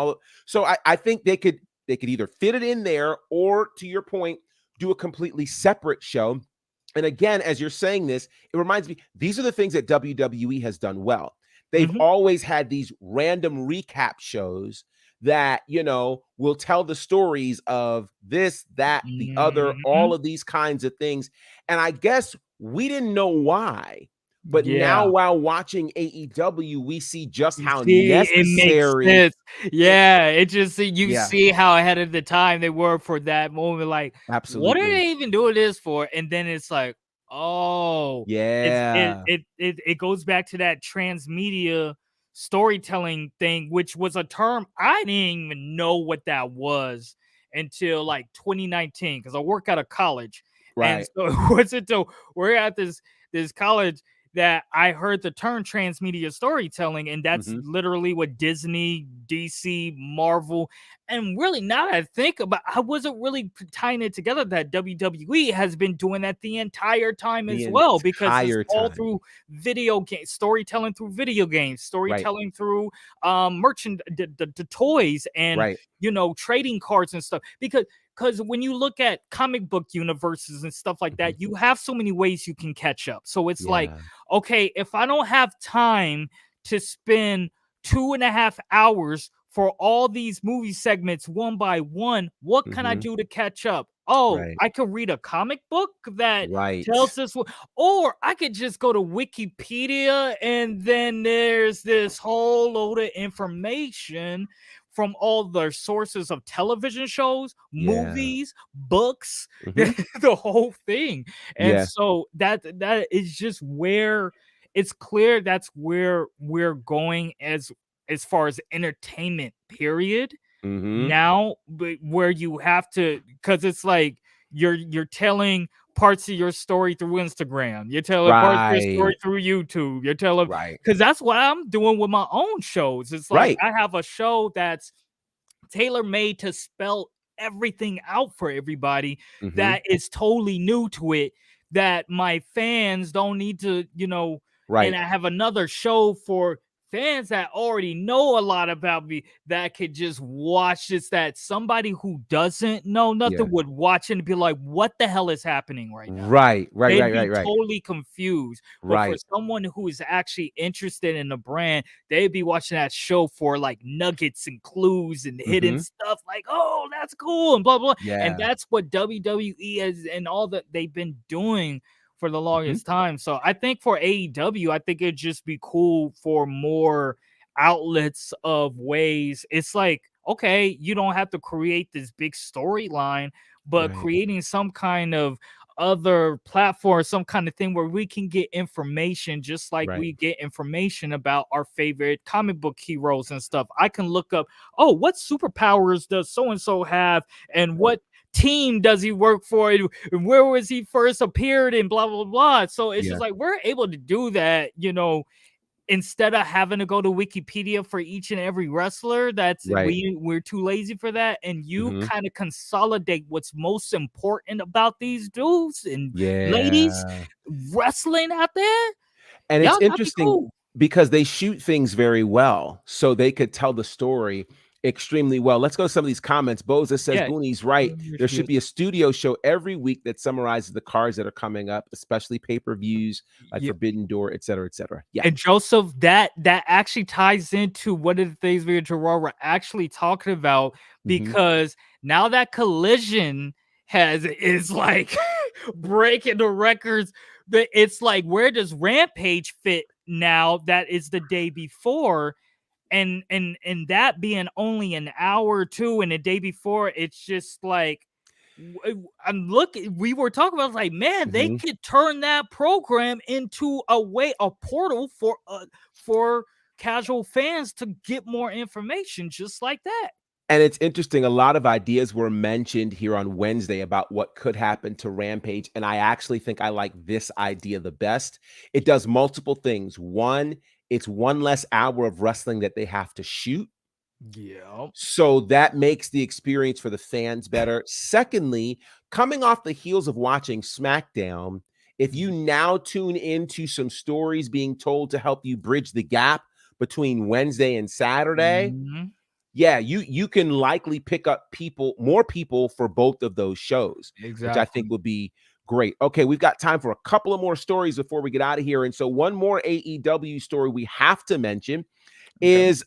So I think they could either fit it in there, or to your point, do a completely separate show. And again, as you're saying this, it reminds me, these are the things that WWE has done well. They've Mhm. always had these random recap shows that, you know, will tell the stories of this, that, the other, all Mhm. of these kinds of things. And I guess we didn't know why, but now Yeah. while watching AEW, we see just You how see, it makes necessary sense. it Yeah, it just you yeah, see how ahead of the time they were for that moment, like, what are absolutely. they even doing this for? And then it's like, oh, Yeah. it goes back to that transmedia storytelling thing, which was a term I didn't even know what that was until like 2019, because I work out of college. And Right. so it wasn't until we're at this college that I heard the term transmedia storytelling, and that's Mhm. literally what Disney, DC, Marvel, and really now that I think about, I wasn't really tying it together that WWE has been doing that the entire time The as well, because it's entire all time. through video games, storytelling through video games, Right. storytelling through merchant the toys and, Right. you know, trading cards and stuff. Because when you look at comic book universes and stuff like Mhm. that, you have so many ways you can catch up. So it's like, Yeah. okay, if I don't have time to spend 2.5 hours for all these movie segments one by one, what can I Mhm. do to catch up? Oh, Right. I could read a comic book that tells Right. this, or I could just go to Wikipedia and then there's this whole load of information from all the sources of television shows, Yeah. movies, books, Mhm. the whole thing. And Yeah. so that is just where it's clear that's where we're going as far as entertainment, period. Mhm. Now, but where you have to, because it's like you're telling parts of your story through Instagram, you're telling parts of your Right. story through YouTube, you're telling, Right. because that's what I'm doing with my own shows. It's like Right. I have a show that's tailor made to spell everything out for everybody Mhm. that is totally new to it, that my fans don't need to, you know. And Right. I have another show for fans that already know a lot about me that could just watch this, that somebody who doesn't know Yeah. nothing would watch and be like, what the hell is happening right now? Right. Right, They'd right, right, be right. totally confused. But for Right. someone who is actually interested in the brand, they'd be watching that show for like nuggets and clues and hidden Mhm. stuff, like, oh, that's cool, and blah blah. And Yeah. that's what WWE has and all that they've been doing for the Mhm. longest time. So I think for AEW, I think it'd just be cool for more outlets of ways. It's like, okay, you don't have to create this big storyline, but Right. creating some kind of other platform, some kind of thing where we can get information just like Right. we get information about our favorite comic book heroes and stuff. I can look up, oh, what superpowers does so and so have, and Right. what team does he work for, and where was he first appeared, and blah blah blah. So it's Yeah. just like we're able to do that, you know, instead of having to go to Wikipedia for each and every wrestler. That's Right. we're too lazy for that, and you Mhm. kind of consolidate what's most important about these dudes and ladies Yeah. wrestling out there. And it's Y'all got to be interesting cool. because they shoot things very well, so they could tell the story extremely well. Let's go to some of these comments. Boza says, Yeah. Booney's right. There should be a studio show every week that summarizes the cards that are coming up, especially pay-per-views like Forbidden Door, et cetera, et cetera. Yeah. And Joseph, that actually ties into one of the things me and Gerard were actually talking about, because now that Collision is like breaking the records, it's like, where does Rampage fit now that is the day before? And that being only an hour or two, and the day before, it's just like, I'm looking. We were talking about, like, man, they could turn that program into a portal for casual fans to get more information, just like that. And it's interesting. A lot of ideas were mentioned here on Wednesday about what could happen to Rampage. And I actually think I like this idea the best. It does multiple things. One, it's one less hour of wrestling that they have to shoot. Yeah. So that makes the experience for the fans better. Secondly, coming off the heels of watching SmackDown, if you now tune into some stories being told to help you bridge the gap between Wednesday and Saturday, yeah, you can likely pick up more people for both of those shows, which I think would be great. Okay, we've got time for a couple of more stories before we get out of here. And so one more AEW story we have to mention is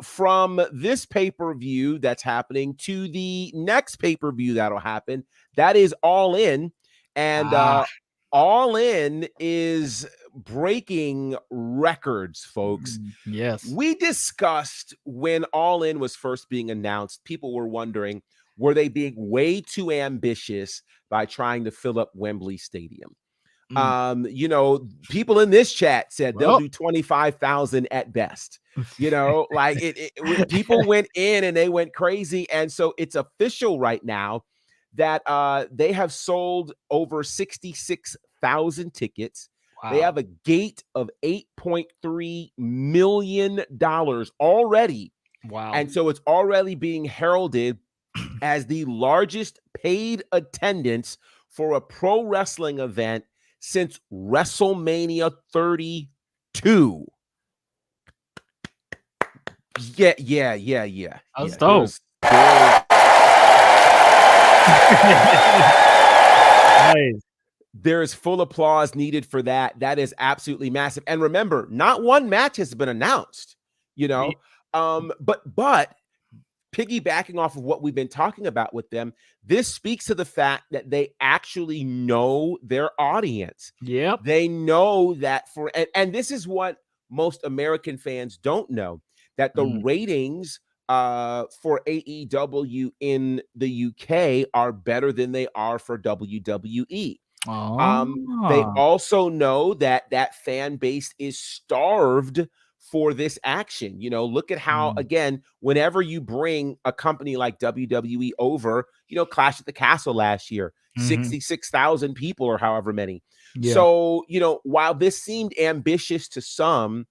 from this pay-per-view that's happening to the next pay-per-view that'll happen. That is All In. And All In is breaking records, folks. Yes. We discussed when All In was first being announced, people were wondering, were they being way too ambitious by trying to fill up Wembley Stadium? You know, people in this chat said they'll do 25,000 at best. You know, like people went in and they went crazy. And so it's official right now that they have sold over 66,000 tickets. Wow. They have a gate of $8.3 million already. Wow. And so it's already being heralded as the largest paid attendance for a pro wrestling event since WrestleMania 32. Yeah. That's dope. Nice. There is full applause needed for that. That is absolutely massive. And remember, not one match has been announced, you know. But piggybacking off of what we've been talking about with them, this speaks to the fact that they actually know their audience. Yep. They know that and this is what most American fans don't know, that the ratings for AEW in the UK are better than they are for WWE. They also know that that fan base is starved for this action. You know, look at how, again, whenever you bring a company like WWE over, you know, Clash at the Castle last year, 66,000 people or however many. Yeah. So, you know, while this seemed ambitious to some,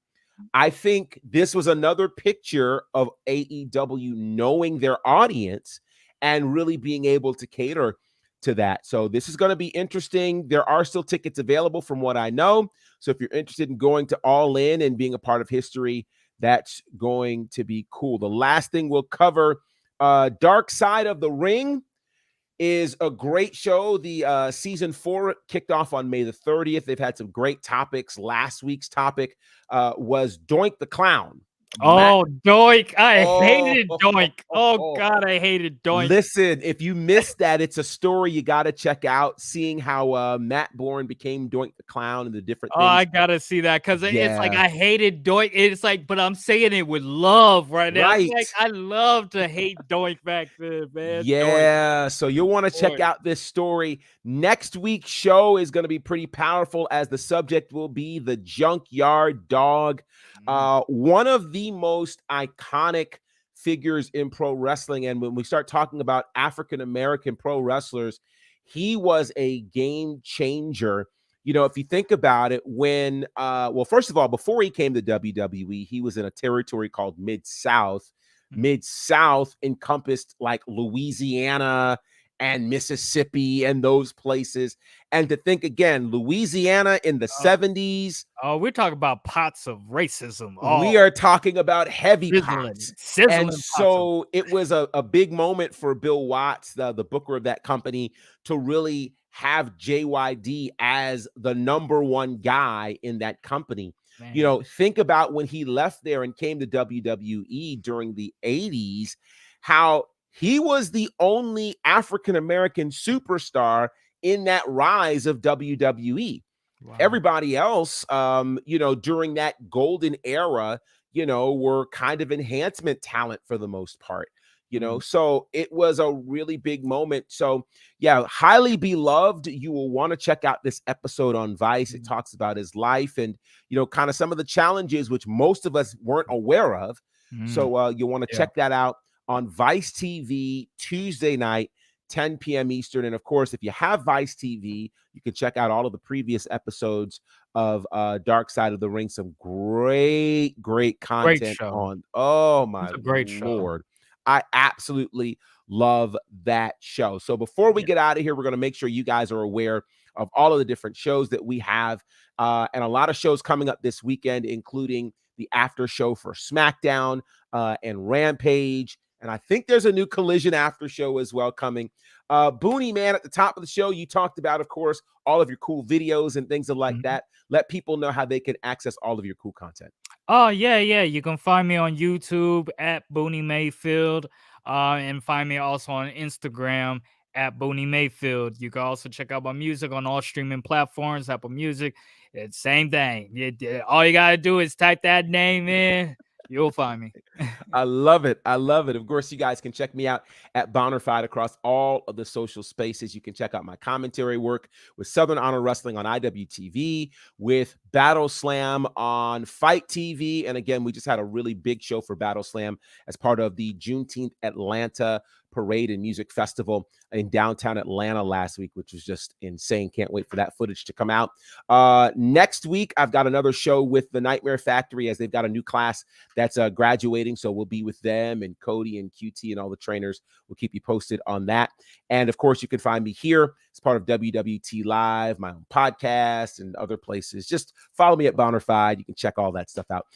I think this was another picture of AEW knowing their audience and really being able to cater to that. So this is going to be interesting. There are still tickets available from what I know. So if you're interested in going to All In and being a part of history, that's going to be cool. The last thing we'll cover, Dark Side of the Ring is a great show. The season 4 kicked off on May the 30th. They've had some great topics. Last week's topic was Doink the Clown. Doink. I hated Doink. Oh, God, I hated Doink. Listen, if you missed that, it's a story you got to check out, seeing how Matt Bourne became Doink the Clown and the different things. I got to see that because it's like I hated Doink. It's like, but I'm saying it with love right now. Right. It's like, I love to hate Doink back then, man. Yeah, so you'll want to check out this story. Next week's show is going to be pretty powerful, as the subject will be the Junkyard Dog. One of the most iconic figures in pro wrestling. And when we start talking about African-American pro wrestlers, he was a game changer. You know, if you think about it, when, well, first of all, before he came to WWE, he was in a territory called Mid-South. Mid-South encompassed like Louisiana and Mississippi and those places. And to think again, Louisiana in the 70s. Oh, we're talking about pots of racism. We are talking about heavy pots. Sizzling and so it was a big moment for Bill Watts, the booker of that company, to really have JYD as the number one guy in that company. Man. You know, think about when he left there and came to WWE during the 80s, how he was the only African-American superstar in that rise of WWE. Wow. Everybody else, you know, during that golden era, you know, were kind of enhancement talent for the most part. You know, so it was a really big moment. So, yeah, highly beloved. You will want to check out this episode on Vice. It talks about his life and, you know, kind of some of the challenges which most of us weren't aware of. So you'll want to check that out on Vice TV Tuesday night, 10 p.m. Eastern. And of course, if you have Vice TV, you can check out all of the previous episodes of Dark Side of the Ring. Some great content on. Oh, my Lord. I absolutely love that show. So before we get out of here, we're going to make sure you guys are aware of all of the different shows that we have, and a lot of shows coming up this weekend, including the after show for SmackDown and Rampage. And I think there's a new Collision after show as well coming. Booney, man, at the top of the show, you talked about, of course, all of your cool videos and things like that. Let people know how they can access all of your cool content. Oh, yeah. You can find me on YouTube at Booney Mayfield, and find me also on Instagram at Booney Mayfield. You can also check out my music on all streaming platforms, Apple Music. It's same thing. All you got to do is type that name in. You'll find me. I love it. I love it. Of course, you guys can check me out at Bonnerfied across all of the social spaces. You can check out my commentary work with Southern Honor Wrestling on IWTV, with Battle Slam on Fight TV. And again, we just had a really big show for Battle Slam as part of the Juneteenth Atlanta Parade and Music Festival in downtown Atlanta last week, which was just insane. Can't wait for that footage to come out. Next week, I've got another show with the Nightmare Factory, as they've got a new class that's graduating. So we'll be with them and Cody and QT and all the trainers. We'll keep you posted on that. And of course, you can find me here as part of WWT Live, my own podcast, and other places. Just follow me at Bonnerfied. You can check all that stuff out.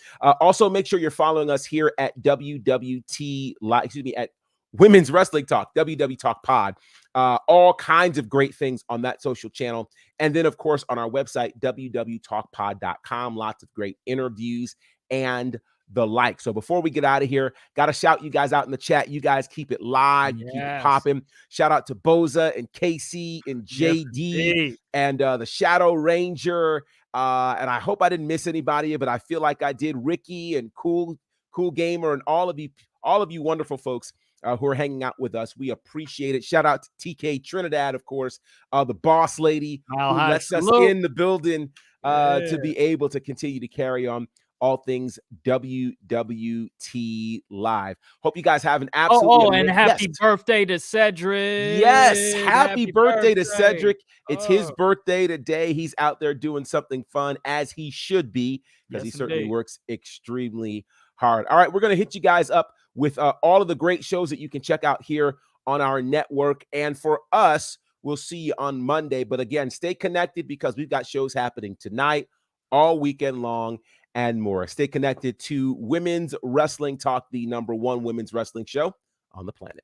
Also, make sure you're following us here at WWT Live, at Women's Wrestling Talk, WW Talk Pod. All kinds of great things on that social channel. And then, of course, on our website, www.talkpod.com. Lots of great interviews and the like. So before we get out of here, got to shout you guys out in the chat. You guys keep it live. You keep it popping. Shout out to Boza and KC and JD and the Shadow Ranger. And I hope I didn't miss anybody, but I feel like I did. Ricky and Cool Gamer and all of you wonderful folks who are hanging out with us. We appreciate it. Shout out to TK Trinidad, of course, the boss lady who lets us in the building to be able to continue to carry on all things WWT Live. Hope you guys have an absolutely and happy birthday to Cedric. Yes, happy birthday to Cedric. It's his birthday today. He's out there doing something fun, as he should be, because he certainly works extremely hard. All right, we're going to hit you guys up with all of the great shows that you can check out here on our network. And for us, we'll see you on Monday. But again, stay connected, because we've got shows happening tonight, all weekend long, and more. Stay connected to Women's Wrestling Talk, the #1 women's wrestling show on the planet.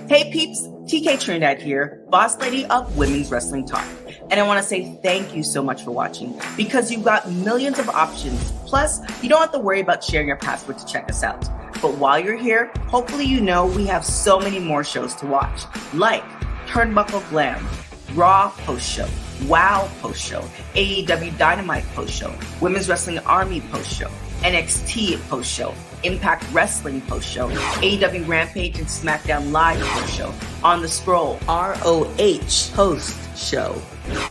Hey peeps, TK Trinidad here, boss lady of Women's Wrestling Talk. And I want to say thank you so much for watching, because you've got millions of options. Plus, you don't have to worry about sharing your password to check us out. But while you're here, hopefully you know we have so many more shows to watch, like Turnbuckle Glam, Raw post-show, WoW post-show, AEW Dynamite post-show, Women's Wrestling Army post-show, NXT post-show, Impact Wrestling post-show, AEW Rampage and SmackDown Live post-show, On the Scroll, ROH post-show,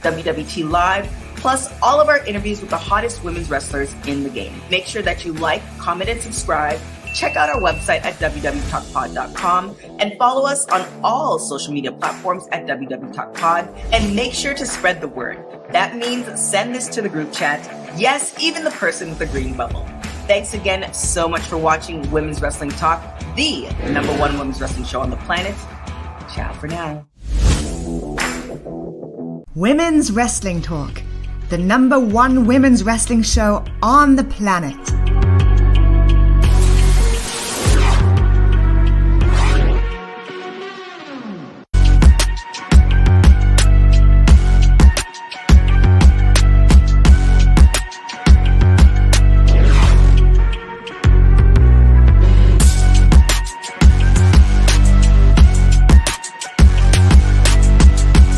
WWT Live, plus all of our interviews with the hottest women's wrestlers in the game. Make sure that you like, comment, and subscribe. Check out our website at www.talkpod.com and follow us on all social media platforms at www.talkpod, and make sure to spread the word. That means send this to the group chat. Yes, even the person with the green bubble. Thanks again so much for watching Women's Wrestling Talk, the number one women's wrestling show on the planet. Ciao for now. Women's Wrestling Talk, the number one women's wrestling show on the planet.